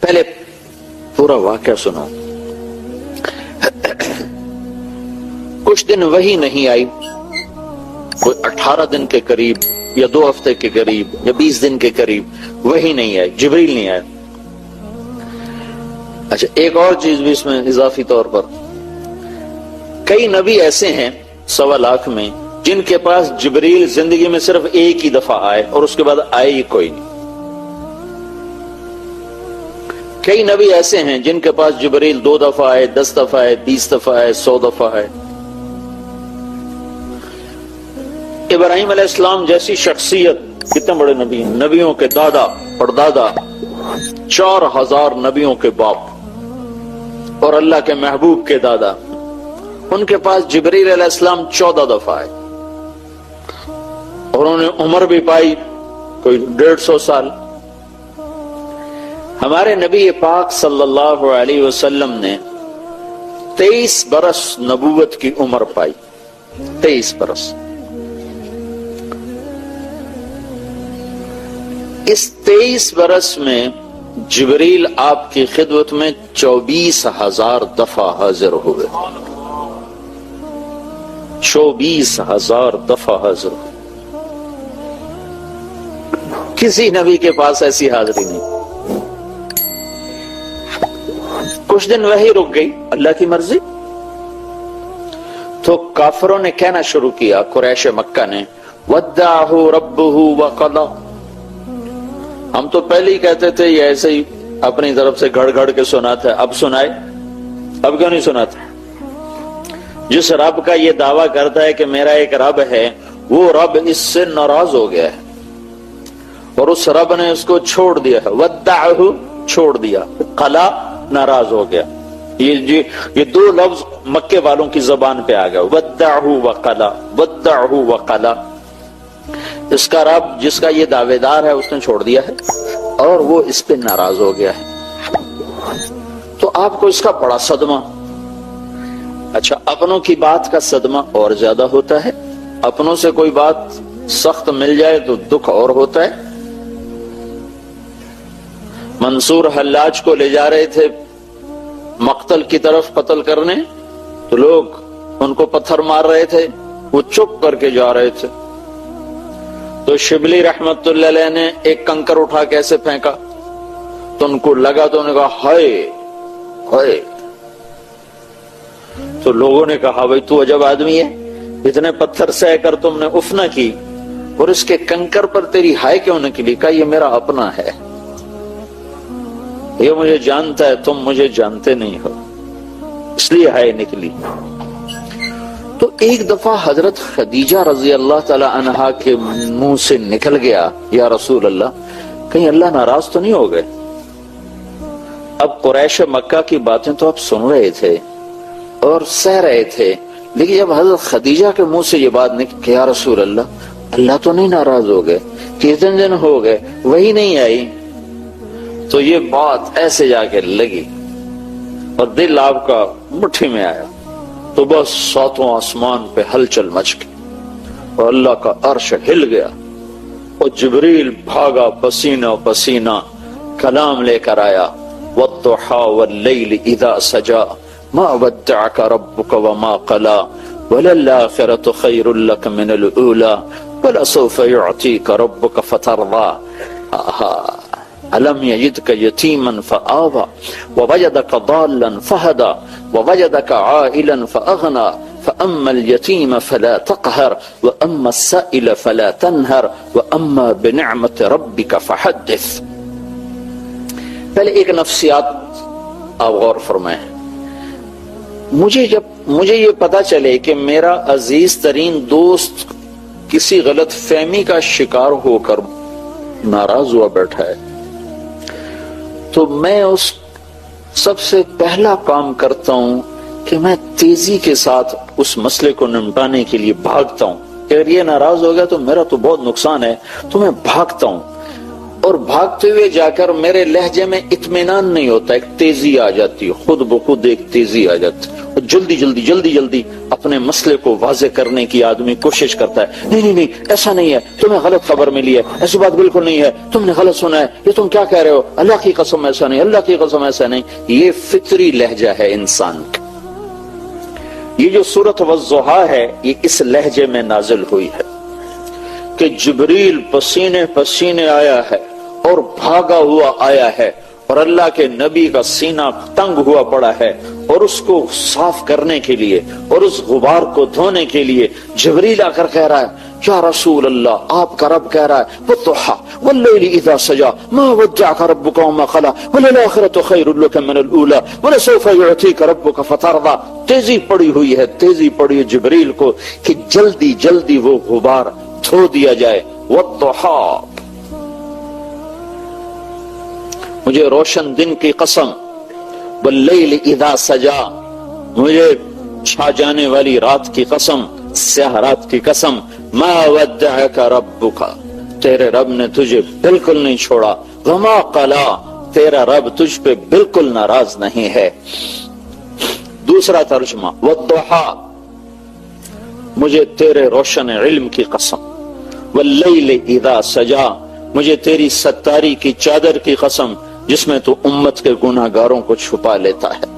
پہلے پورا واقعہ سنو. کچھ دن وہی نہیں آئی، کوئی 18 دن کے قریب یا 2 ہفتے کے قریب یا 20 دن کے قریب وہی نہیں آئی، جبریل نہیں آئے. اچھا ایک اور چیز بھی اس میں اضافی طور پر، کئی نبی ایسے ہیں 1.25 لاکھ میں جن کے پاس جبریل زندگی میں صرف ایک ہی دفعہ آئے اور اس کے بعد آئے ہی کوئی نہیں. کئی نبی ایسے ہیں جن کے پاس جبریل 2 دفعہ آئے، 10 دفعہ آئے، 20 دفعہ آئے، 100 دفعہ آئے. ابراہیم علیہ السلام جیسی شخصیت، کتنے بڑے نبی ہیں، نبیوں کے دادا پردادا، 4000 نبیوں کے باپ اور اللہ کے محبوب کے دادا، ان کے پاس جبریل علیہ السلام 14 دفعہ آئے اور انہوں نے عمر بھی پائی کوئی 150 سال. ہمارے نبی پاک صلی اللہ علیہ وسلم نے 23 برس نبوت کی عمر پائی. 23 برس. اس 23 برس میں جبریل آپ کی خدمت میں 24,000 دفعہ حاضر ہوئے. 24,000 دفعہ حاضر ہوئے. کسی نبی کے پاس ایسی حاضری نہیں. کچھ دن وہی رک گئی، اللہ کی مرضی. تو کافروں نے کہنا شروع کیا، قریش مکہ نے، وَدَّعَهُ رَبُّهُ وَقَضَى. ہم تو پہلے ہی کہتے تھے یہ ایسے ہی اپنی طرف سے گھڑ گھڑ کے سناتا ہے، اب سنائے. اب کیوں نہیں سناتا؟ جس رب کا یہ دعویٰ کرتا ہے کہ میرا ایک رب ہے، وہ رب اس سے ناراض ہو گیا ہے اور اس رب نے اس کو چھوڑ دیا ہے. وَدَّعَهُ چھوڑ دیا، قَلَا ناراض ہو گیا. یہ 2 لفظ مکے والوں کی زبان پہ آ گیا، وَدَّعَهُ وَقَلَا، وَدَّعَهُ وَقَلَا. اس کا رب جس کا یہ دعوے دار ہے اس نے چھوڑ دیا ہے اور وہ اس پہ ناراض ہو گیا ہے. تو آپ کو اس کا بڑا صدمہ. اچھا اپنوں کی بات کا صدمہ اور زیادہ ہوتا ہے. اپنوں سے کوئی بات سخت مل جائے تو دکھ اور ہوتا ہے. منصور حلاج کو لے جا رہے تھے مقتل کی طرف قتل کرنے، تو لوگ ان کو پتھر مار رہے تھے، وہ چپ کر کے جا رہے تھے. تو شبلی رحمت اللہ علیہ نے ایک کنکر اٹھا کے ایسے پھینکا تو ان کو لگا، تو انہوں نے کہا ہائے ہائے. تو لوگوں نے کہا بھائی تو عجب آدمی ہے، اتنے پتھر سہ کر تم نے اف نہ کی اور اس کے کنکر پر تیری ہائے کیوں نکلی؟ کہا یہ میرا اپنا ہے، یہ مجھے جانتا ہے، تم مجھے جانتے نہیں ہو، اس لیے ہائے نکلی. تو ایک دفعہ حضرت خدیجہ رضی اللہ تعالی عنہا کے منہ سے نکل گیا، یا رسول اللہ کہیں اللہ ناراض تو نہیں ہو گئے؟ اب قریش مکہ کی باتیں تو آپ سن رہے تھے اور سہ رہے تھے، لیکن جب حضرت خدیجہ کے منہ سے یہ بات نکلی کہ یا رسول اللہ تو نہیں ناراض ہو گئے؟ کتنے دن ہو گئے وہی نہیں آئی. تو یہ بات ایسے جا کے لگی اور دل آپ کا مٹھی میں آیا. تو بس 7واں آسمان پہ ہلچل مچ گئی اور اللہ کا عرش ہل گیا اور جبریل بھاگا پسینہ پسینہ، کلام لے کر آیا، وَالضُّحَىٰ وَاللَّيْلِ إِذَا سَجَىٰ مَا وَدَّعَكَ رَبُّكَ وَمَا قَلَىٰ وَلَلْآخِرَةُ خَيْرٌ لَكَ مِنَ الْأُولَىٰ وَلَسَوْفَ يُعْطِيكَ رَبُّكَ فَتَرْضَىٰ أَلَمْ يَجِدْكَ يَتِيمًا فَآوَىٰ وَوَجَدَكَ ضَالًّا فَهَدَىٰ وَوَجَدَكَ عَائِلًا فَأَغْنَىٰ فَأَمَّا الْيَتِيمَ فَلَا تَقْهَرْ وَأَمَّا السَّائِلَ فَلَا تَنْهَرْ وَأَمَّا بِنِعْمَةِ رَبِّكَ فَحَدِّثْ. پہلے ایک نفسیات آپ غور فرمائیں. مجھے یہ پتا چلے کہ میرا عزیز ترین دوست کسی غلط فہمی کا شکار ہو کر ناراض ہوا بیٹھا ہے، تو میں اس سب سے پہلا کام کرتا ہوں کہ میں تیزی کے ساتھ اس مسئلے کو نمٹانے کے لیے بھاگتا ہوں. اگر یہ ناراض ہو گیا تو میرا تو بہت نقصان ہے، تو میں بھاگتا ہوں اور بھاگتے ہوئے جا کر میرے لہجے میں اطمینان نہیں ہوتا، ایک تیزی آ جاتی، خود بخود ایک تیزی آ جاتی، جلدی جلدی جلدی جلدی اپنے مسئلے کو واضح کرنے کی آدمی کوشش کرتا ہے. نہیں ایسا نہیں ہے, تمہیں غلط خبر ملی ہے, ایسی بات بالکل نہیں ہے, تم نے غلط سنا ہے, یہ تم کیا کہہ رہے ہو, اللہ کی قسم ایسا نہیں, اللہ کی قسم ایسا نہیں. یہ فطری لہجہ ہے انسان کا. یہ جو سورۃ والضحیٰ ہے یہ اس لہجے میں نازل ہوئی ہے کہ جبریل پسینے پسینے آیا ہے اور بھاگا ہوا آیا ہے, اور اللہ کے نبی کا سینہ تنگ ہوا پڑا ہے, اور اس کو صاف کرنے کے لیے اور اس غبار کو دھونے کے لیے جبریل آ کر کہہ رہا ہے یا رسول اللہ, آپ کا رب کہہ رہا ہے والضحیٰ واللیل اذا سجا ما ودعک ربک وما قلی وللآخرۃ خیر لک من الاولی ولسوف یعطیک ربک فترضی. تیزی پڑی ہوئی ہے, تیزی پڑی ہے جبریل کو کہ جلدی جلدی وہ غبار دھو دیا جائے. والضحیٰ, مجھے روشن دن کی قسم, واللیل اذا سجا, مجھے چھا جانے والی رات کی قسم, سیاہ رات کی قسم, ما ودعک ربک, تیرے رب نے تجھے بالکل نہیں چھوڑا, وما قلی, تیرا رب تجھ پہ بالکل ناراض نہیں ہے. دوسرا ترجمہ والضحیٰ, مجھے تیرے روشن علم کی قسم, واللیل اذا سجا, مجھے تیری ستاری کی چادر کی قسم جس میں تو امت کے گناہگاروں کو چھپا لیتا ہے.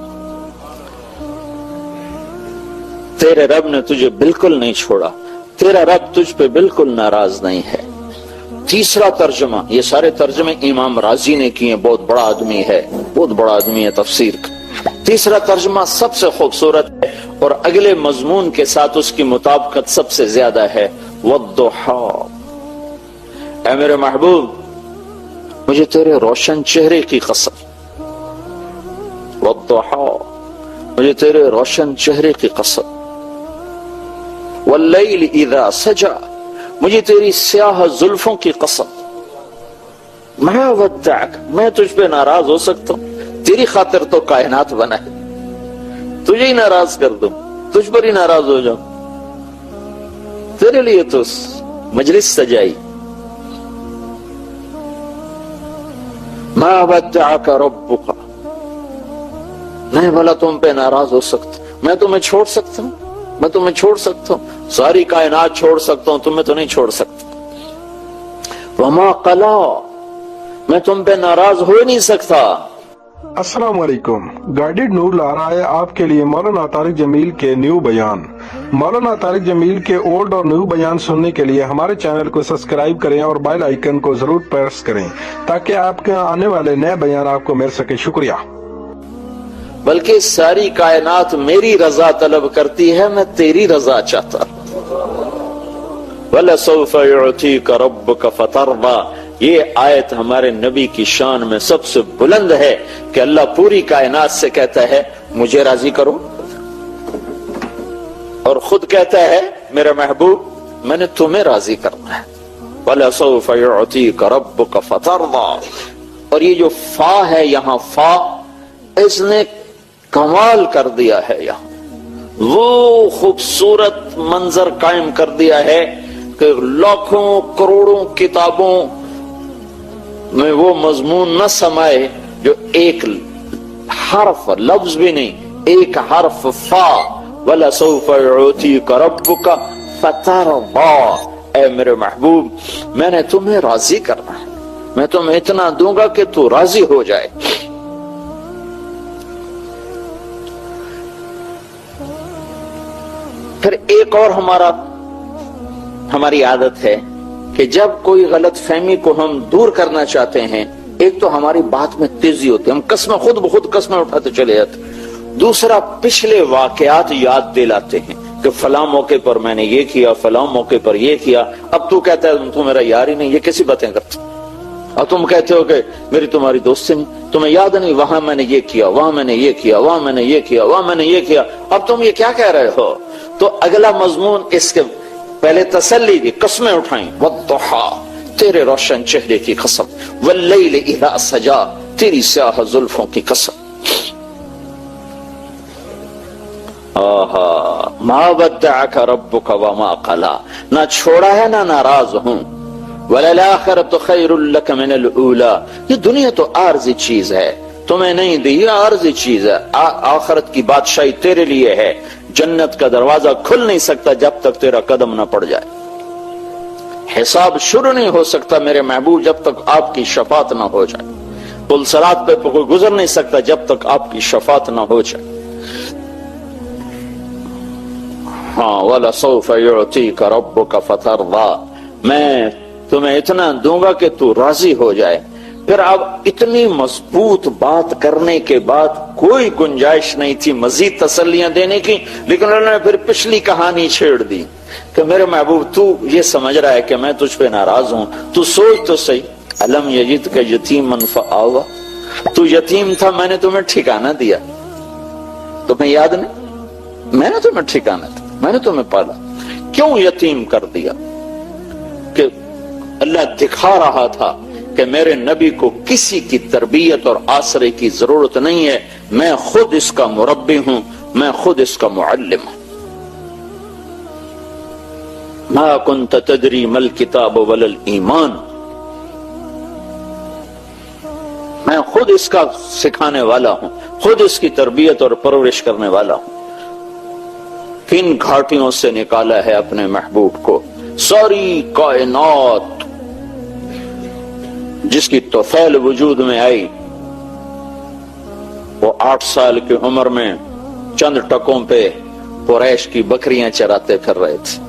تیرے رب نے تجھے بالکل نہیں چھوڑا, تیرا رب تجھ پہ بالکل ناراض نہیں ہے. تیسرا ترجمہ, یہ سارے ترجمے امام رازی نے کیے, بہت بڑا آدمی ہے, بہت بڑا آدمی ہے تفسیر کا. تیسرا ترجمہ سب سے خوبصورت ہے اور اگلے مضمون کے ساتھ اس کی مطابقت سب سے زیادہ ہے. والضحیٰ, اے میرے محبوب مجھے تیرے روشن چہرے کی قسم, والضحیٰ, مجھے تیرے روشن چہرے کی قسم, واللیل اذا سجا, مجھے تیری سیاہ زلفوں کی قسم, ما ودعک, میں تجھ پہ ناراض ہو سکتا ہوں, تیری خاطر تو کائنات بنا ہے, تجھے ہی ناراض کر دوں, تجھ پر ہی ناراض ہو جاؤں, تیرے لیے تو مجلس سجائی. ما ودعک ربک, نہیں بھلا تم پہ ناراض ہو سکتا, میں تمہیں چھوڑ سکتا ہوں, میں تمہیں چھوڑ سکتا ہوں, ساری کائنات چھوڑ سکتا ہوں, تمہیں تو نہیں چھوڑ سکتا. وما قلی, میں تم پہ ناراض ہو نہیں سکتا. السلام علیکم. گائیڈڈ نور لا رہا ہے آپ کے لیے مولانا طارق جمیل کے نیو بیان. مولانا طارق جمیل کے اولڈ اور نیو بیان سننے کے لیے ہمارے چینل کو سبسکرائب کریں اور بیل آئیکن کو ضرور پریس کریں تاکہ آپ کے آنے والے نئے بیان آپ کو مل سکے. شکریہ. بلکہ ساری کائنات میری رضا طلب کرتی ہے, میں تیری رضا چاہتا. وَلَسَوْفَ يُعْتِيكَ رَبُّكَ فَتَرْضَى, یہ آیت ہمارے نبی کی شان میں سب سے بلند ہے کہ اللہ پوری کائنات سے کہتا ہے مجھے راضی کرو, اور خود کہتا ہے میرے محبوب میں نے تمہیں راضی کرنا ہے. وَلَسَوْفَ يُعْتِيكَ رَبُّكَ فَتَرْضَى, اور یہ جو فا ہے یہاں, فا اس نے کمال کر دیا ہے, یہاں وہ خوبصورت منظر قائم کر دیا ہے کہ لاکھوں کروڑوں کتابوں میں وہ مضمون نہ سمائے جو ایک حرف, لفظ بھی نہیں, ایک حرف فا, وَلَسَوْفَ يُعْتِيكَ رَبُّكَ فَتَرْضَى, اے میرے محبوب میں نے تمہیں راضی کرنا ہے, میں تمہیں اتنا دوں گا کہ تو راضی ہو جائے. پھر ایک اور ہماری عادت ہے کہ جب کوئی غلط فہمی کو ہم دور کرنا چاہتے ہیں, ایک تو ہماری بات میں تیزی ہوتی ہے, ہم قسمیں خود بخود قسمیں اٹھاتے چلے جاتے. دوسرا پچھلے واقعات یاد دلاتے ہیں کہ فلاں موقع پر میں نے یہ کیا, فلاں موقع پر یہ کیا. اب تو کہتا ہے تو میرا یار ہی نہیں, یہ کیسی باتیں کرتے. اب تم کہتے ہو کہ میری تمہاری دوست نہیں, تمہیں یاد نہیں وہاں میں نے یہ کیا, وہاں میں نے یہ کیا, وہاں میں نے یہ کیا, وہاں میں نے یہ کیا. اب تم یہ کیا کہہ رہے ہو؟ تو اگلا مضمون اس کے پہلے تسلی دی, قسمیں اٹھائیں. والضحیٰ, تیرے روشن چہرے کی قسم, واللیل اذا سجا, تیری سیاہ زلفوں کی قسم. ما ودعک ربک وما قلی, نہ چھوڑا ہے نہ ناراض ہوں. وللآخرۃ خیر لک من الاولی, یہ دنیا تو عارضی چیز ہے, تمہیں نہیں دی، یہ عارضی چیز ہے، آخرت کی بادشاہی تیرے لیے ہے، جنت کا دروازہ کھل نہیں سکتا جب تک تیرا قدم نہ پڑ جائے، حساب شروع نہیں ہو سکتا میرے محبوب جب تک آپ کی شفاعت نہ ہو جائے، پل صراط پہ کوئی گزر نہیں سکتا جب تک آپ کی شفاعت نہ ہو جائے۔ ہاں وَلَسَوْفَ يُعْطِيكَ رَبُّكَ فَتَرْضَىٰ، میں تمہیں اتنا دوں گا کہ تو راضی ہو جائے۔ پھر اب اتنی مضبوط بات کرنے کے بعد کوئی گنجائش نہیں تھی مزید تسلیاں دینے کی، لیکن انہوں نے پھر پچھلی کہانی چھیڑ دی کہ میرے محبوب تو یہ سمجھ رہا ہے کہ میں تجھ پہ ناراض ہوں، تو سوچ تو صحیح، أَلَمْ يَجِدْكَ يَتِيمًا فَآوَىٰ، تو یتیم تھا، میں نے تمہیں ٹھکانہ دیا، تمہیں یاد نہیں؟ میں نے تمہیں ٹھکانہ دیا، میں نے تمہیں پالا، کیوں یتیم کر دیا؟ کہ اللہ دکھا رہا تھا کہ میرے نبی کو کسی کی تربیت اور آسرے کی ضرورت نہیں ہے، میں خود اس کا مربی ہوں، میں خود اس کا معلم ہوں۔ ما كنت تدری ما الکتاب ولا الایمان، میں خود اس کا سکھانے والا ہوں، خود اس کی تربیت اور پرورش کرنے والا ہوں۔ کن گھاٹیوں سے نکالا ہے اپنے محبوب کو، ساری کائنات جس کی طفیل وجود میں آئی، وہ 8 سال کی عمر میں چند ٹکوں پہ قریش کی بکریاں چراتے پھر رہے تھے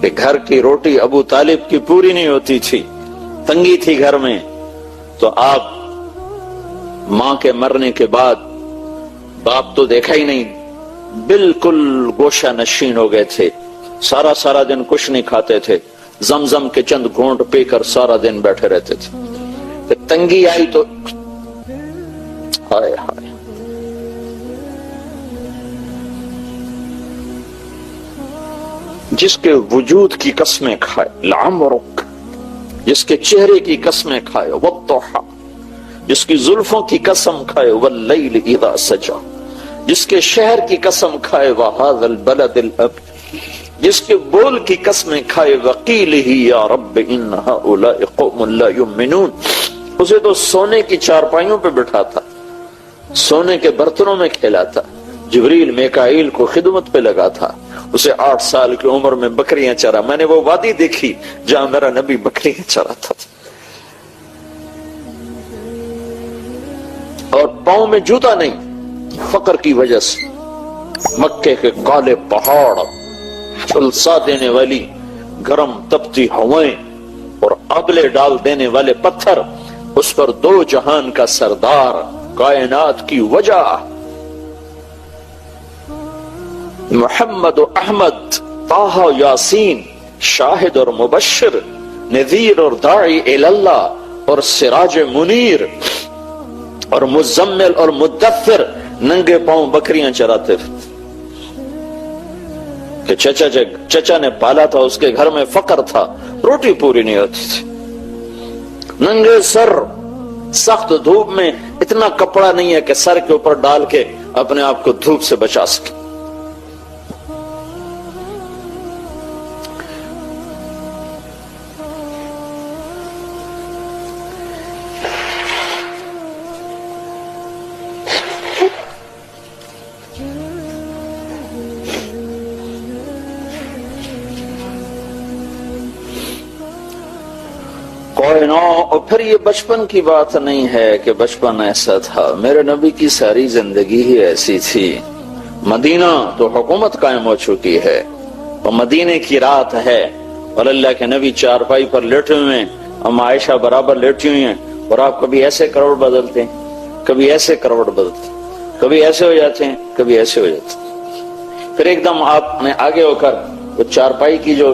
کہ گھر کی روٹی ابو طالب کی پوری نہیں ہوتی تھی، تنگی تھی گھر میں، تو آپ ماں کے مرنے کے بعد باپ تو دیکھا ہی نہیں، بالکل گوشہ نشین ہو گئے تھے، سارا دن کچھ نہیں کھاتے تھے، زمزم کے چند گھونٹ پی کر سارا دن بیٹھے رہتے تھے۔ کہ تنگی آئی تو ہائے ہائے، جس کے وجود کی قسمیں کھائے لعمرک، جس کے چہرے کی قسمیں کھائے والضحى، جس کی زلفوں کی قسم کھائے واللیل اذا سجا، جس کے شہر کی قسم کھائے وهذا البلد الامین، جس کے بول کی قسمیں کھائے وقیلہ یا رب ان هؤلاء قوم لا یؤمنون، اسے تو سونے کی چارپائیوں پہ بٹھاتا، سونے کے برتنوں میں کھلاتا، جبریل میکائیل کو خدمت پہ لگا تھا، اسے 8 سال کی عمر میں بکریاں چرا، میں نے وہ وادی دیکھی جہاں میرا نبی بکریاں چراتا تھا، اور پاؤں میں جوتا نہیں فقر کی وجہ سے، مکے کے کالے پہاڑ، جھلسا دینے والی گرم تپتی ہوائیں اور آبلے ڈال دینے والے پتھر، اس پر 2 جہان کا سردار، کائنات کی وجہ، محمد و احمد، طٰہٰ یاسین، شاہد اور مبشر، نذیر اور داعی اللہ اور سراج منیر اور مزمل اور مدثر، ننگے پاؤں بکریاں چراتے تھے کہ چچا نے پالا تھا، اس کے گھر میں فقر تھا، روٹی پوری نہیں ہوتی تھی، ننگے سر، سخت دھوپ میں، اتنا کپڑا نہیں ہے کہ سر کے اوپر ڈال کے اپنے آپ کو دھوپ سے بچا سکے۔ اور پھر یہ بچپن کی بات نہیں ہے کہ بچپن ایسا تھا، میرے نبی کی ساری زندگی ہی ایسی تھی۔ مدینہ تو حکومت قائم ہو چکی ہے، اور مدینے کی رات ہے، اور اللہ کے نبی چارپائی پر لیٹے ہوئے ہیں، ہم عائشہ برابر لیٹی ہوئی ہیں، اور آپ کبھی ایسے کروٹ بدلتے ہیں، کبھی ایسے کروٹ بدلتے ہیں، کبھی ایسے ہو جاتے ہیں، کبھی ایسے ہو جاتے ہیں، پھر ایک دم آپ نے آگے ہو کر وہ چارپائی کی جو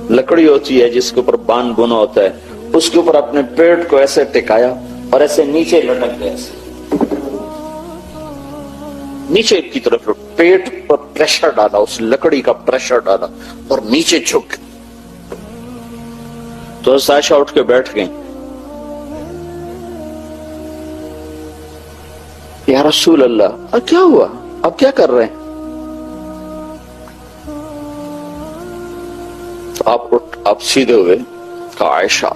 لکڑی ہوتی ہے جس کے اوپر بان بنا ہوتا ہے، اس کے اوپر اپنے پیٹ کو ایسے ٹکایا اور ایسے نیچے لٹک گئے، نیچے کی طرف پیٹ پر پریشر ڈالا، اس لکڑی کا پریشر ڈالا اور نیچے جھک، تو عائشہ اٹھ کے بیٹھ گئی، یا رسول اللہ کیا ہوا، اب کیا کر رہے ہیں؟ آپ سیدھے ہوئے، کہا عائشہ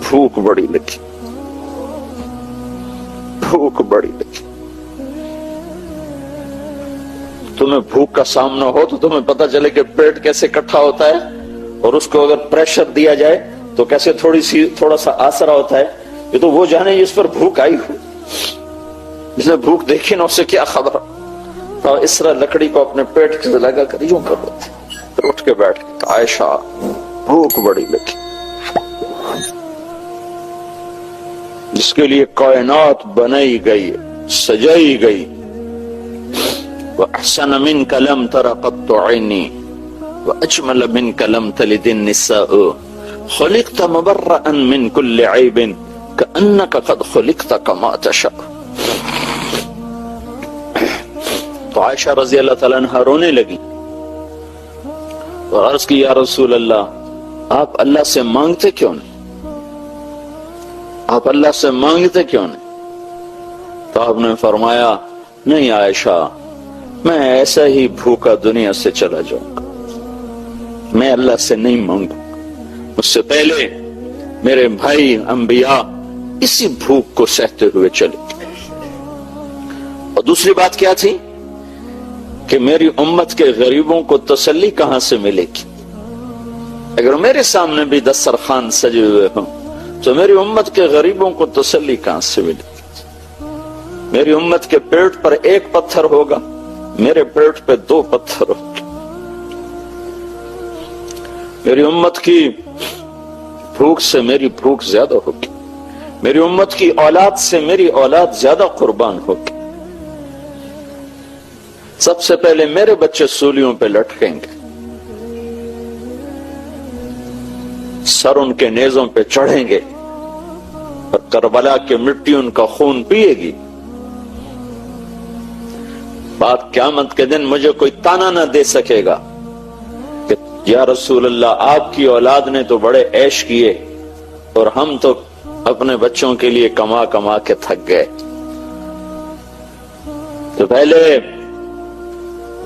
بھوک بڑی لگی، بھوک بڑی لگی. تمہیں بھوک کا سامنا ہو تو تمہیں پتا چلے کہ پیٹ کیسے اکٹھا ہوتا ہے اور اس کو اگر پریشر دیا جائے تو کیسے تھوڑا سا آسرا ہوتا ہے. یہ تو وہ جانے جس پر بھوک آئی ہو. جس نے بھوک دیکھی نا اسے کیا خبر. تو اس طرح لکڑی کو اپنے پیٹ سے لگا کر یوں کر لیتے. پھر اٹھ کے بیٹھ گئے. عائشہ بھوک بڑی لگی جس کے لیے کائنات بنائی گئی سجائی گئی. وَأَحْسَنَ مِنْكَ لَمْ تَرَ قَطُّ عَيْنِي وَأَجْمَلَ مِنْكَ لَمْ تَلِدِ النِّسَاءُ خُلِقْتَ مُبَرَّأً مِنْ كُلِّ عَيْبٍ كَأَنَّكَ قَدْ خُلِقْتَ كَمَا تَشَاءُ. تو عائشہ رضی اللہ تعالیٰ عنہ رونے لگی اور عرض کی یا رسول اللہ آپ اللہ سے مانگتے کیوں نہیں؟ آپ اللہ سے مانگتے کیوں نہیں؟ تو آپ نے فرمایا نہیں عائشہ میں ایسا ہی بھوکا دنیا سے چلا جاؤں گا. میں اللہ سے نہیں مانگوں. مجھ سے پہلے میرے بھائی انبیاء اسی بھوک کو سہتے ہوئے چلے. اور دوسری بات کیا تھی کہ میری امت کے غریبوں کو تسلی کہاں سے ملے گی؟ اگر میرے سامنے بھی دسترخوان سجے ہوئے ہوں تو میری امت کے غریبوں کو تسلی کہاں سے ملے گی؟ میری امت کے پیٹ پر ایک پتھر ہوگا میرے پیٹ پہ 2 پتھر ہوگا. میری امت کی بھوک سے میری بھوک زیادہ ہوگی. میری امت کی اولاد سے میری اولاد زیادہ قربان ہوگی. سب سے پہلے میرے بچے سولیوں پہ لٹکیں گے. سر ان کے نیزوں پہ چڑھیں گے اور کربلا کی مٹی ان کا خون پیے گی. بات قیامت کے دن مجھے کوئی تانا نہ دے سکے گا کہ یا رسول اللہ آپ کی اولاد نے تو بڑے عیش کیے اور ہم تو اپنے بچوں کے لیے کما کما کے تھک گئے. تو پہلے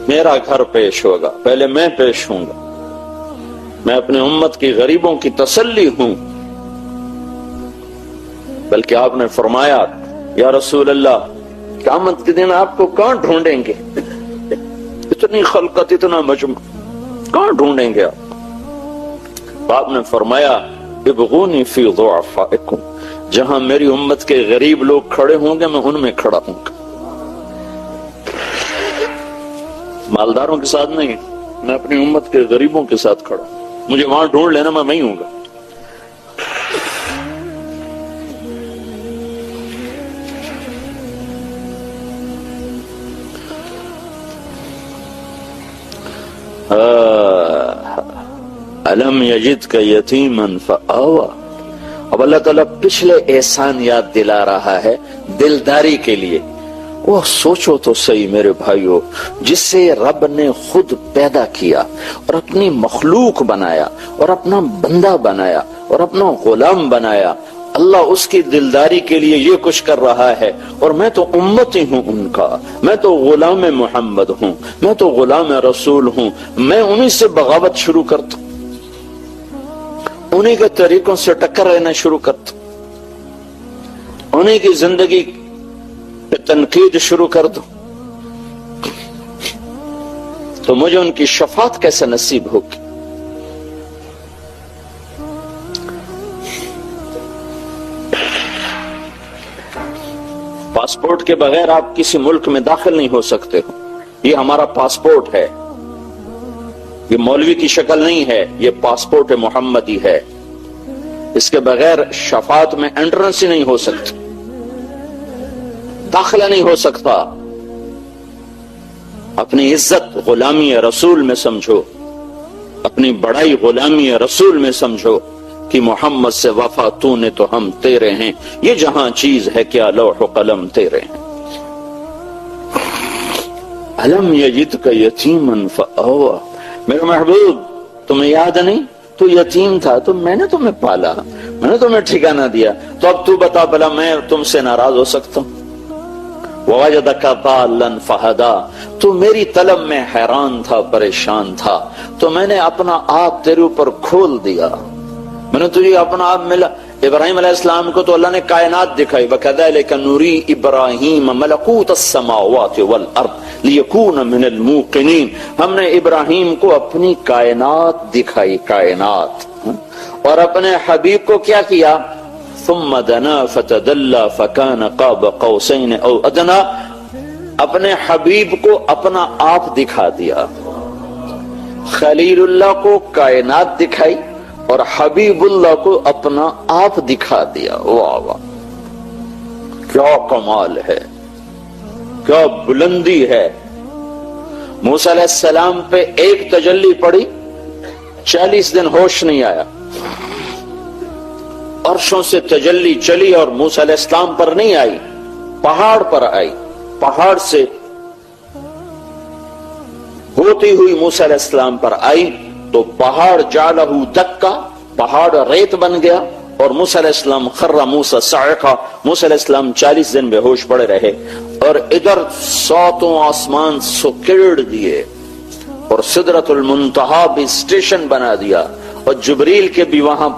میرا گھر پیش ہوگا, پہلے میں پیش ہوں گا. میں اپنے امت کی غریبوں کی تسلی ہوں. بلکہ آپ نے فرمایا یا رسول اللہ قیامت کے دن آپ کو کہاں ڈھونڈیں گے؟ اتنی خلقت اتنا مجمع کہاں ڈھونڈیں گے آپ؟ آپ نے فرمایا ابغونی فی ضعفائکم, جہاں میری امت کے غریب لوگ کھڑے ہوں گے میں ان میں کھڑا ہوں گا. مالداروں کے ساتھ نہیں, میں اپنی امت کے غریبوں کے ساتھ کھڑا ہوں. مجھے وہاں ڈھونڈ لینا, میں وہیں ہوں گا. الم یجدک یتیما فآوی. اب اللہ تعالیٰ پچھلے احسان یاد دلا رہا ہے دلداری کے لیے. وہ سوچو تو صحیح میرے بھائیو, جس سے رب نے خود پیدا کیا اور اپنی مخلوق بنایا اور اپنا بندہ بنایا اور اپنا غلام بنایا, اللہ اس کی دلداری کے لیے یہ کچھ کر رہا ہے. اور میں تو امتی ہوں ان کا, میں تو غلام محمد ہوں, میں تو غلام رسول ہوں. میں انہی سے بغاوت شروع کرتا ہوں, انہی کے طریقوں سے ٹکر رہنا شروع کرتا ہوں, انہی کی زندگی پہ تنقید شروع کر دوں تو مجھے ان کی شفاعت کیسے نصیب ہوگی؟ پاسپورٹ کے بغیر آپ کسی ملک میں داخل نہیں ہو سکتے ہو. یہ ہمارا پاسپورٹ ہے, یہ مولوی کی شکل نہیں ہے, یہ پاسپورٹ محمدی ہے. اس کے بغیر شفاعت میں انٹرنس ہی نہیں ہو سکتی, داخلہ نہیں ہو سکتا. اپنی عزت غلامی رسول میں سمجھو, اپنی بڑائی غلامی رسول میں سمجھو کہ محمد سے وفا تو نے تو ہم تیرے ہیں. یہ جہاں چیز ہے کیا لوح و قلم تیرے ہیں. الم یجدک یتیما فآوی. میرے محبوب تمہیں یاد نہیں, تو یتیم تھا تو میں نے تمہیں پالا, میں نے تمہیں ٹھکانہ دیا. تو اب تو بتا بھلا میں تم سے ناراض ہو سکتا ہوں؟ وَوَجَدَكَ ضَالًّا فَهَدَىٰ. تو میری طلب میں حیران تھا, پریشان تھا, تو میں نے اپنا آپ تیرے اوپر کھول دیا. میں نے تجھے اپنا آپ ملا, ابراہیم علیہ السلام کو تو اللہ نے کائنات دکھائی، وَكَذَلِكَ نُرِي إِبْرَاهِيمَ مَلَكُوتَ السَّمَاوَاتِ وَالْأَرْضِ لِيَكُونَ مِنَ الْمُوقِنِينَ، ہم نے ابراہیم کو اپنی کائنات دکھائی، کائنات، اور اپنے حبیب کو کیا کیا؟ ثُمَّ دَنَا فَتَدَلَّى فَكَانَ قَابَ قَوْسَيْنِ أَوْ أَدْنَىٰ، اپنے حبیب کو اپنا آپ دکھا دیا، خلیل اللہ کو کائنات دکھائی اور حبیب اللہ کو اپنا آپ دکھا دیا۔ واہ واہ، کیا کمال ہے، کیا بلندی ہے۔ موسیٰ علیہ السلام پہ ایک تجلی پڑی، 40 دن ہوش نہیں آیا، عرشوں سے تجلی چلی اور موسیٰ علیہ السلام پر نہیں آئی، پہاڑ پر آئی، پہاڑ سے ہوتی ہوئی موسیٰ علیہ السلام پر آئی تو پہاڑ جعلہ دکا، پہاڑ ریت بن گیا، اور موسیٰ علیہ السلام خر موسیٰ صاعقہ، موسیٰ علیہ السلام 40 دن بے ہوش پڑے رہے، اور ادھر 7 آسمان سکیڑ دیے اور سدرۃ المنتہا بھی اسٹیشن بنا دیا، اور جبریل کے بھی وہاں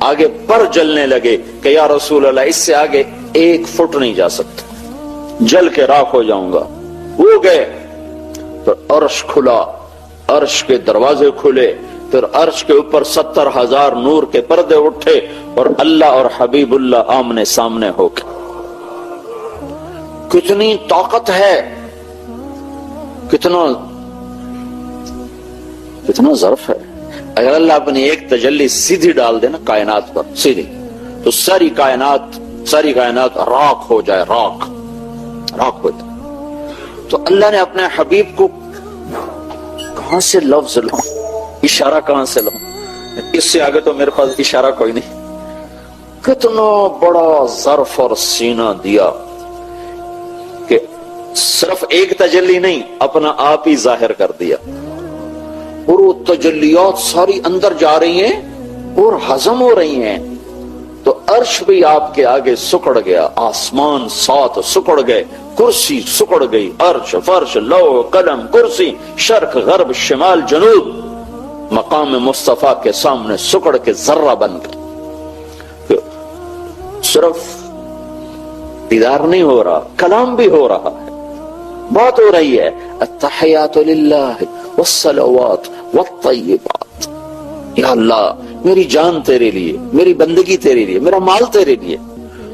آگے پر جلنے لگے کہ یا رسول اللہ اس سے آگے 1 فٹ نہیں جا سکتا، جل کے راکھ ہو جاؤں گا۔ وہ گئے تو عرش کھلا، عرش کے دروازے کھلے، پھر عرش کے اوپر 70,000 نور کے پردے اٹھے، اور اللہ اور حبیب اللہ آمنے سامنے ہو کے۔ کتنی طاقت ہے، کتنا ظرف ہے۔ اگر اللہ اپنی ایک تجلی سیدھی ڈال دے نا کائنات پر، سیدھی، تو ساری کائنات راکھ ہو جائے، راکھ ہو جائے۔ تو اللہ نے اپنے حبیب کو کہاں سے لفظ لوں، اشارہ کہاں سے لوں، اس سے آگے تو میرے پاس اشارہ کوئی نہیں۔ کتنا بڑا ظرف اور سینہ دیا کہ صرف ایک تجلی نہیں، اپنا آپ ہی ظاہر کر دیا، اور وہ تجلیات ساری اندر جا رہی ہیں اور ہضم ہو رہی ہیں، تو عرش بھی آپ کے آگے سکڑ گیا، آسمان 7 سکڑ گئے، کرسی سکڑ گئی، عرش، فرش، لوح، قلم، کرسی، شرق، غرب، شمال، جنوب، مقام مصطفیٰ کے سامنے سکڑ کے ذرہ بن گئے۔ صرف دیدار نہیں ہو رہا، کلام بھی ہو رہا ہے، بات ہو رہی ہے، التحیات للہ والصلوات والطیبات، یا اللہ میری جان تیرے لیے، میری بندگی تیرے لیے، میرا مال تیرے لیے۔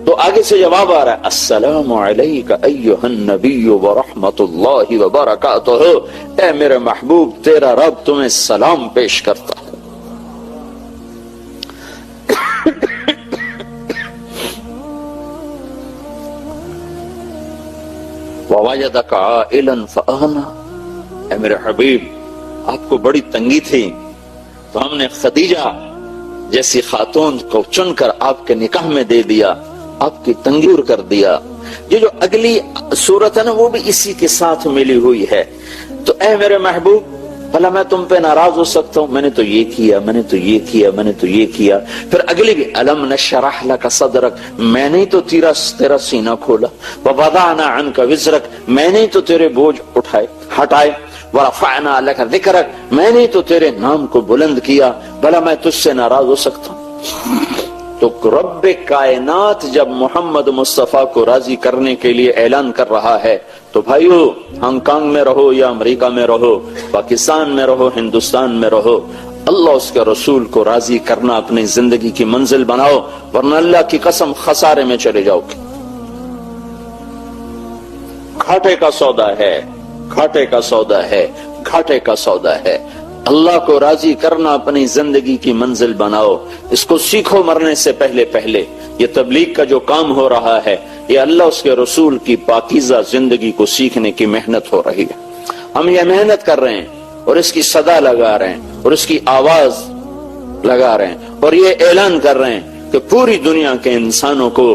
تو آگے سے جواب آ رہا ہے، السلام علیک ایھا النبی ورحمۃ اللہ وبرکاتہ، اے میرے محبوب تیرا رب تمہیں سلام پیش کرتا ہے۔ ووجدک عائلا فاغنی، اے میرے حبیب آپ کو بڑی تنگی تھی تو ہم نے خدیجہ جیسی خاتون کو چن کر آپ کے نکاح میں دے دیا، آپ کی تنگی دور کر دیا۔ یہ جو اگلی صورت ہے نا وہ بھی اسی کے ساتھ ملی ہوئی ہے۔ تو اے میرے محبوب بھلا میں تم پہ ناراض ہو سکتا ہوں؟ میں نے تو یہ کیا، میں نے تو یہ کیا، میں نے تو یہ کیا۔ پھر اگلی بھی الم نشرح لک صدرک، میں نے تو تیرا سینہ کھولا، ووضعنا عنک وزرک، میں نے تو تیرے بوجھ ہٹائے، ورفعنا لک ذکرک، میں نے تو تیرے نام کو بلند کیا، بھلا میں تجھ سے ناراض ہو سکتا ہوں؟ تو رب کائنات جب محمد مصطفیٰ کو راضی کرنے کے لیے اعلان کر رہا ہے تو بھائیو، ہانگ کانگ میں رہو یا امریکہ میں رہو، پاکستان میں رہو، ہندوستان میں رہو، اللہ اس کے رسول کو راضی کرنا اپنی زندگی کی منزل بناؤ، ورنہ اللہ کی قسم خسارے میں چلے جاؤ گے۔ گھاٹے کا سودا ہے، گھاٹے کا سودا ہے، گھاٹے کا سودا ہے۔ اللہ کو راضی کرنا اپنی زندگی کی منزل بناؤ، اس کو سیکھو مرنے سے پہلے پہلے۔ یہ تبلیغ کا جو کام ہو رہا ہے یہ اللہ اس کے رسول کی پاکیزہ زندگی کو سیکھنے کی محنت ہو رہی ہے۔ ہم یہ محنت کر رہے ہیں اور اس کی صدا لگا رہے ہیں اور اس کی آواز لگا رہے ہیں اور یہ اعلان کر رہے ہیں کہ پوری دنیا کے انسانوں کو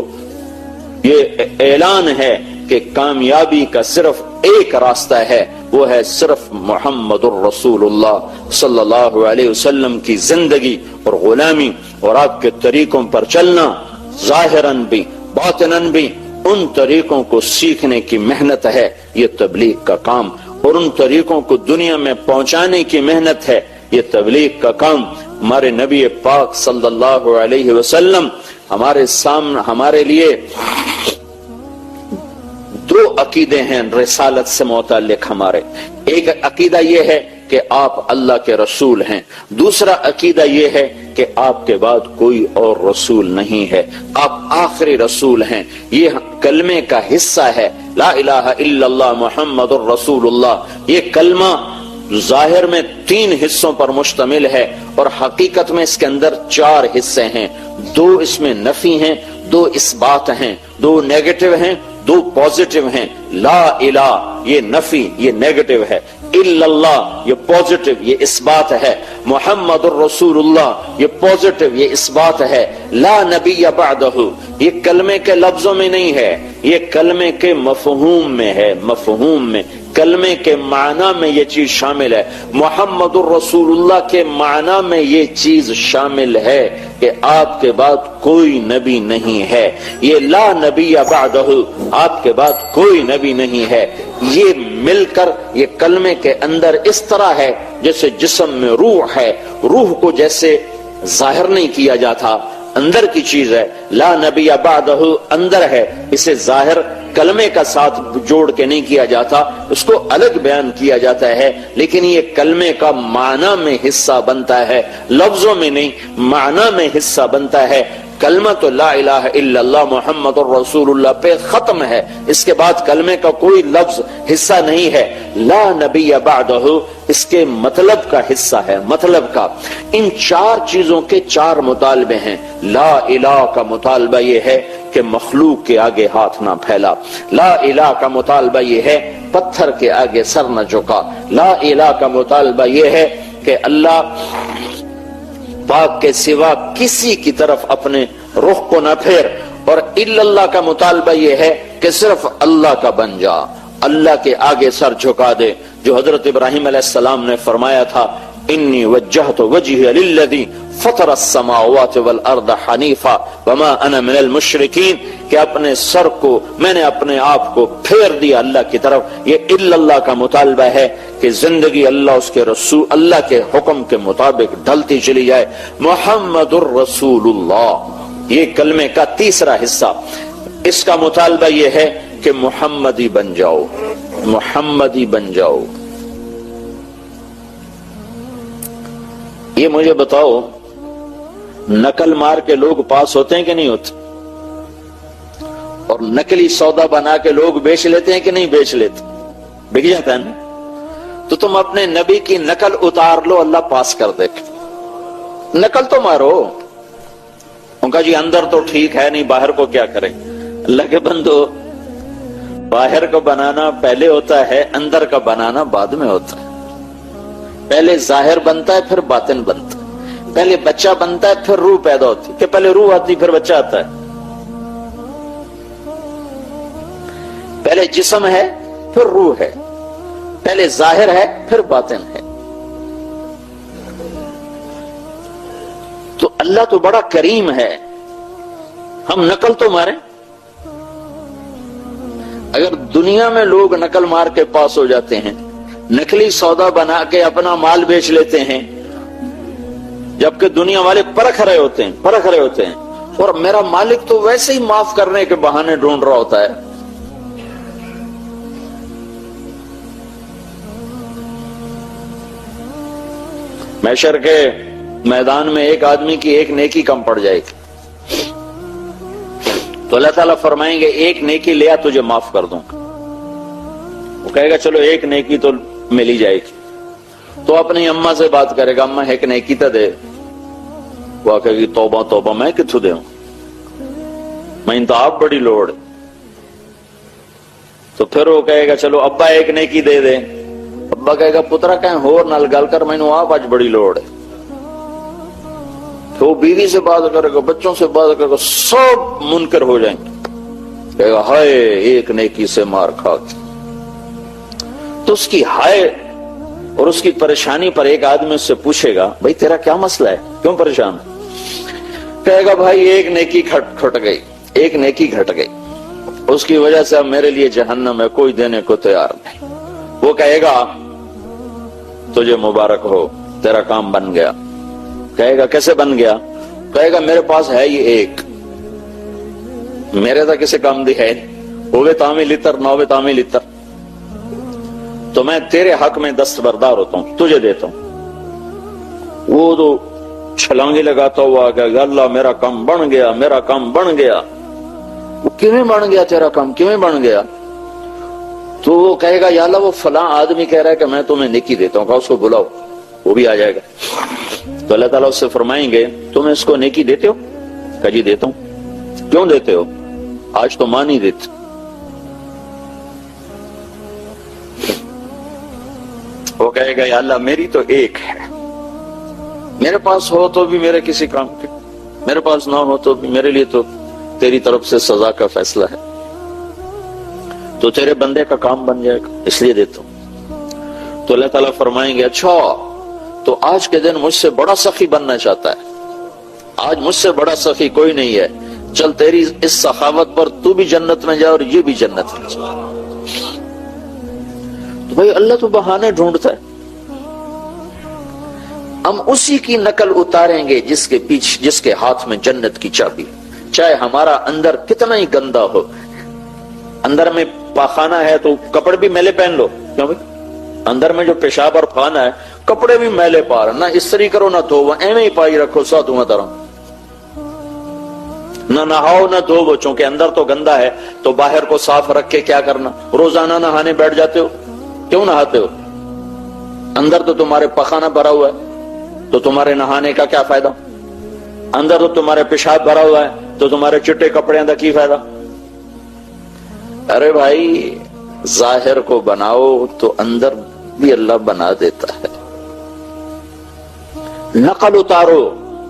یہ اعلان ہے کہ کامیابی کا صرف ایک راستہ ہے، وہ ہے صرف محمد الرسول اللہ صلی اللہ علیہ وسلم کی زندگی اور غلامی اور آپ کے طریقوں پر چلنا، ظاہراً بھی باطناً بھی۔ ان طریقوں کو سیکھنے کی محنت ہے یہ تبلیغ کا کام، اور ان طریقوں کو دنیا میں پہنچانے کی محنت ہے یہ تبلیغ کا کام۔ ہمارے نبی پاک صلی اللہ علیہ وسلم ہمارے لیے دو عقیدے ہیں رسالت سے متعلق ہمارے. ایک عقیدہ یہ ہے کہ آپ اللہ کے رسول ہیں، دوسرا عقیدہ یہ ہے کہ آپ کے بعد کوئی اور رسول نہیں ہے، آپ آخری رسول ہیں. یہ کلمے کا حصہ ہے، لا الہ الا اللہ محمد الرسول اللہ. یہ کلمہ ظاہر میں 3 حصوں پر مشتمل ہے اور حقیقت میں اس کے اندر 4 حصے ہیں. 2 اس میں نفی ہیں، 2 اثبات ہیں، 2 نیگیٹو ہیں، 2 پازیٹو ہیں. لا الہ یہ نفی، یہ نیگیٹو ہے. الا اللہ یہ پازیٹو، یہ اثبات ہے. محمد الرسول اللہ یہ پازیٹو، یہ اثبات ہے. لا نبی بعدہ یہ کلمے کے لفظوں میں نہیں ہے، یہ کلمے کے مفہوم میں ہے. مفہوم میں، کلمے کے معنی میں یہ چیز شامل ہے. محمد الرسول اللہ کے معنی میں یہ چیز شامل ہے کہ آپ کے بعد کوئی نبی نہیں ہے. یہ لا نبی بعدہ آپ کے بعد کوئی نبی نہیں ہے. یہ مل کر یہ کلمے کے اندر اس طرح ہے جیسے جسم میں روح ہے. روح کو جیسے ظاہر نہیں کیا جاتا، اندر کی چیز ہے. لا نبی بعدہ اندر ہے، اسے ظاہر کلمے کا ساتھ جوڑ کے نہیں کیا جاتا، اس کو الگ بیان کیا جاتا ہے. لیکن یہ کلمے کا معنی میں حصہ بنتا ہے، لفظوں میں نہیں، معنی میں حصہ بنتا ہے. کلمہ تو لا الہ الا اللہ محمد الرسول اللہ پہ ختم ہے، اس کے بعد کلمے کا کوئی لفظ حصہ نہیں ہے. لا نبی بعدہ اس کے مطلب کا حصہ ہے، مطلب کا. ان 4 چیزوں کے 4 مطالبے ہیں. لا الہ کا مطالبہ یہ ہے کہ مخلوق کے آگے ہاتھ نہ پھیلا. لا الہ کا مطالبہ یہ ہے پتھر کے آگے سر نہ جھکا. لا الہ کا مطالبہ یہ ہے کہ اللہ پاک کے سوا کسی کی طرف اپنے رخ کو نہ پھیر. اور الا اللہ کا مطالبہ یہ ہے کہ صرف اللہ کا بن جا، اللہ کے آگے سر جھکا دے. جو حضرت ابراہیم علیہ السلام نے فرمایا تھا انی وجہت وجہی للذی فطر السماوات والارض حنیفا وما انا من المشرکین، کہ اپنے سر کو میں نے اپنے آپ کو پھیر دیا اللہ کی طرف. یہ الا اللہ کا مطالبہ ہے کہ زندگی اللہ اس کے رسول اللہ کے حکم کے مطابق ڈھلتی چلی جائے. محمد الرسول اللہ یہ کلمے کا 3 حصہ. اس کا مطالبہ یہ ہے کہ محمدی بن جاؤ، محمدی بن جاؤ. یہ مجھے بتاؤ نقل مار کے لوگ پاس ہوتے ہیں کہ نہیں ہوتے؟ اور نقلی سودا بنا کے لوگ بیچ لیتے ہیں کہ نہیں بیچ لیتے؟ بک جاتا ہے نا. تو تم اپنے نبی کی نقل اتار لو، اللہ پاس کر دے. نقل تو مارو. ان کا جی اندر تو ٹھیک ہے نہیں، باہر کو کیا کریں؟ اللہ کے بندو، باہر کو بنانا پہلے ہوتا ہے، اندر کا بنانا بعد میں ہوتا ہے. پہلے ظاہر بنتا ہے پھر باطن بنتا ہے. پہلے بچہ بنتا ہے پھر روح پیدا ہوتی ہے، کہ پہلے روح آتی پھر بچہ آتا ہے. پہلے جسم ہے پھر روح ہے، پہلے ظاہر ہے پھر باطن ہے. تو اللہ تو بڑا کریم ہے، ہم نقل تو ماریں. اگر دنیا میں لوگ نقل مار کے پاس ہو جاتے ہیں، نقلی سودا بنا کے اپنا مال بیچ لیتے ہیں، جبکہ دنیا والے پرکھ رہے ہوتے ہیں اور میرا مالک تو ویسے ہی معاف کرنے کے بہانے ڈھونڈ رہا ہوتا ہے. محشر کے میدان میں ایک آدمی کی ایک نیکی کم پڑ جائے گی تو اللہ تعالیٰ فرمائیں گے ایک نیکی لیا تجھے معاف کر دوں گا. وہ کہے گا چلو ایک نیکی تو ملی جائے گی. تو اپنی اماں سے بات کرے گا، اماں ایک نیکی تو دے. وہ کہے گی توبہ توبہ میں کتھوں دے ہوں، میں تو آپ بڑی لوڑ. تو پھر وہ کہے گا چلو ابا ایک نیکی دے دے. ابا کہے گا پترا کہیں ہور نال گل کر، میں آپ آج بڑی لوڑ ہے. تو وہ بیوی سے بات کرے گا، بچوں سے بات کرے گا، سب منکر ہو جائیں گے. کہے گا ہائے ایک نیکی سے مار کھا کے. تو اس کی ہائے اور اس کی پریشانی پر ایک آدمی اس سے پوچھے گا بھائی تیرا کیا مسئلہ ہے، کیوں پریشان؟ کہے گا بھائی ایک نیکی کھٹ گئی، ایک نیکی گھٹ گئی، اس کی وجہ سے اب میرے لیے جہنم ہے، کوئی دینے کو تیار نہیں. وہ کہے گا تجھے مبارک ہو، تیرا کام بن گیا. کہے گا کیسے بن گیا؟ کہے گا میرے پاس ہے یہ ایک، میرے تو کسی کام دی ہے نہیں، ہوئے تامی لیتر نہ ہوئے تامی لیتر، تو میں تیرے حق میں دستبردار ہوتا ہوں، تجھے دیتا ہوں۔ وہ تو چھلانگے لگاتا ہوا کہ اللہ میرا کام بن گیا، میرا کام بن گیا۔ وہ کیویں بن گیا تیرا کام، کیویں بن گیا؟ تو وہ کہے گا یا اللہ وہ فلاں آدمی کہہ رہا ہے کہ میں تمہیں نیکی دیتا ہوں، کہا اس کو بلاؤ، وہ بھی آ جائے گا۔ تو اللہ تعالیٰ اس سے فرمائیں گے تم اس کو نیکی دیتے ہو؟ کہا جی دیتا ہوں۔ کیوں دیتے ہو؟ آج تو ماں نہیں دیتی۔ وہ کہے گا یا اللہ میری تو ایک ہے، میرے پاس ہو تو بھی میرے کسی کام کے، میرے پاس نہ ہو تو بھی میرے لیے تو تیری طرف سے سزا کا فیصلہ ہے، تو تیرے بندے کا کام بن جائے گا، اس لیے دیتا ہوں۔ تو اللہ تعالیٰ فرمائیں گے اچھا تو آج کے دن مجھ سے بڑا سخی بننا چاہتا ہے، آج مجھ سے بڑا سخی کوئی نہیں ہے، چل تیری اس سخاوت پر تو بھی جنت میں جا اور یہ بھی جنت میں جا۔ تو بھائی اللہ تو بہانے ڈھونڈتا ہے، ہم اسی کی نقل اتاریں گے جس کے ہاتھ میں جنت کی چابی، چاہے ہمارا اندر کتنا ہی گندا ہو۔ اندر میں پاخانہ ہے تو کپڑے بھی میلے پہن لو، کیوں بھائی؟ اندر میں جو پیشاب اور خانہ ہے کپڑے بھی میلے پا رہا، نہ استری کرو نہ دھو، ایویں ہی پائی رکھو ساتھوں طرح، نہ نہاؤ نہ دھو، چونکہ اندر تو گندا ہے تو باہر کو صاف رکھ کے کیا کرنا؟ روزانہ نہانے بیٹھ جاتے ہو، کیوں نہاتے ہو؟ اندر تو تمہارے پخانہ بھرا ہوا ہے تو تمہارے نہانے کا کیا فائدہ؟ اندر تو تمہارے پیشاب بھرا ہوا ہے تو تمہارے چٹے کپڑے اندر کی فائدہ؟ ارے بھائی ظاہر کو بناؤ تو اندر بھی اللہ بنا دیتا ہے۔ نقل اتارو،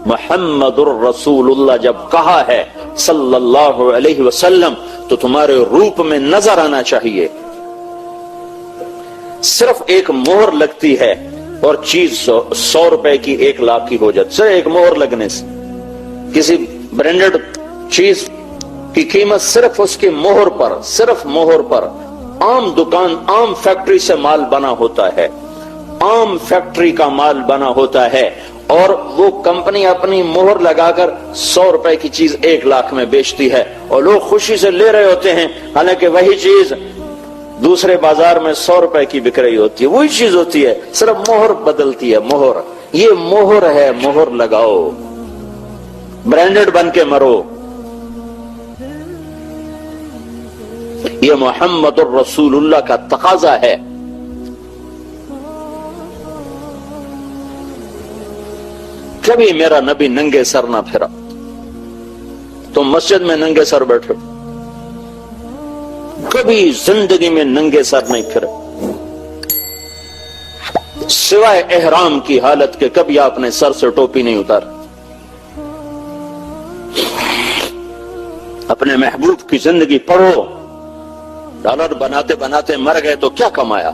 محمد الرسول اللہ جب کہا ہے صلی اللہ علیہ وسلم تو تمہارے روپ میں نظر آنا چاہیے۔ صرف ایک مہر لگتی ہے اور چیز 100 روپے کی 1 لاکھ کی ہو جاتی، صرف ایک مہر لگنے سے۔ کسی برانڈڈ چیز کی قیمت صرف اس کی مہر پر، صرف مہر پر، عام دکان عام فیکٹری سے مال بنا ہوتا ہے، عام فیکٹری کا مال بنا ہوتا ہے، اور وہ کمپنی اپنی مہر لگا کر 100 روپے کی چیز 1 لاکھ میں بیچتی ہے اور لوگ خوشی سے لے رہے ہوتے ہیں، حالانکہ وہی چیز دوسرے بازار میں 100 روپے کی بک رہی ہوتی ہے، وہی چیز ہوتی ہے، صرف مہر بدلتی ہے۔ مہر، یہ مہر ہے، مہر لگاؤ، برانڈڈ بن کے مرو۔ یہ محمد الرسول اللہ کا تقاضا ہے۔ کبھی میرا نبی ننگے سر نہ پھرا، تم مسجد میں ننگے سر بیٹھے، کبھی زندگی میں ننگے سر نہیں پھرے، سوائے احرام کی حالت کے کبھی آپ نے سر سے ٹوپی نہیں اتار۔ اپنے محبوب کی زندگی پڑھو، ڈالر بناتے بناتے مر گئے تو کیا کمایا؟